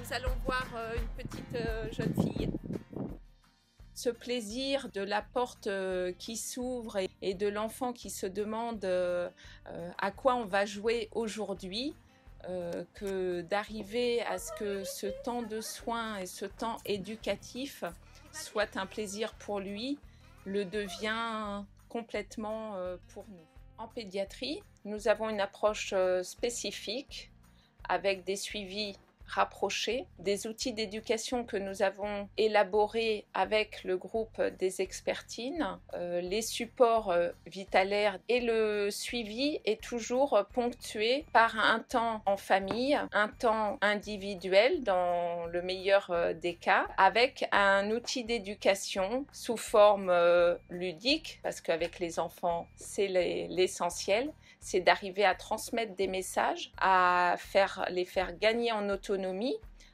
nous allons voir une petite jeune fille. Ce plaisir de la porte qui s'ouvre et de l'enfant qui se demande à quoi on va jouer aujourd'hui, que d'arriver à ce que ce temps de soins et ce temps éducatif soit un plaisir pour lui, le devient complètement pour nous. En pédiatrie, nous avons une approche spécifique avec des suivis rapprochés, des outils d'éducation que nous avons élaborés avec le groupe des expertines, les supports vitalaires et le suivi est toujours ponctué par un temps en famille, un temps individuel dans le meilleur des cas, avec un outil d'éducation sous forme ludique, parce qu'avec les enfants c'est l'essentiel, c'est d'arriver à transmettre des messages, à les faire gagner en autonomie,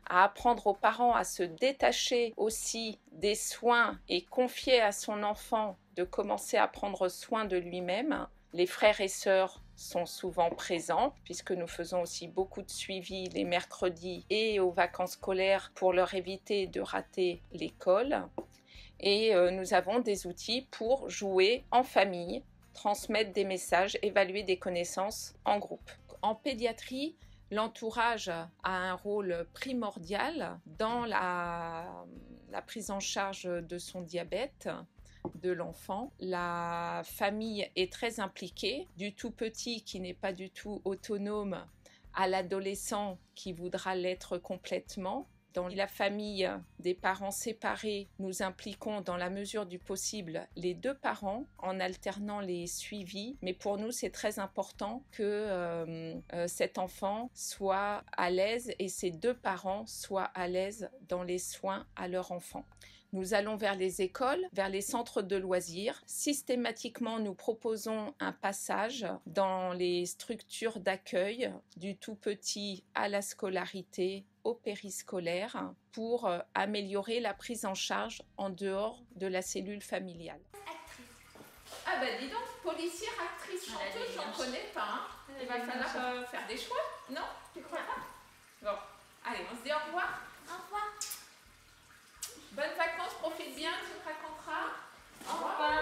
à apprendre aux parents à se détacher aussi des soins et confier à son enfant de commencer à prendre soin de lui-même. Les frères et sœurs sont souvent présents puisque nous faisons aussi beaucoup de suivi les mercredis et aux vacances scolaires pour leur éviter de rater l'école. Et nous avons des outils pour jouer en famille, transmettre des messages, évaluer des connaissances en groupe. En pédiatrie, l'entourage a un rôle primordial dans la prise en charge de son diabète de l'enfant. La famille est très impliquée, du tout petit qui n'est pas du tout autonome à l'adolescent qui voudra l'être complètement. Dans la famille des parents séparés, nous impliquons dans la mesure du possible les deux parents en alternant les suivis. Mais pour nous, c'est très important que cet enfant soit à l'aise et ses deux parents soient à l'aise dans les soins à leur enfant. Nous allons vers les écoles, vers les centres de loisirs. Systématiquement, nous proposons un passage dans les structures d'accueil du tout petit à la scolarité, au périscolaire, pour améliorer la prise en charge en dehors de la cellule familiale. Actrice. Ah bah dis donc, policière, actrice, chanteuse, j'en connais pas. Hein. Il va falloir faire des choix, non? Tu crois pas? Bon, allez, on se dit au revoir. Au revoir. Bonnes vacances, profite bien, tu te raconteras. Au revoir.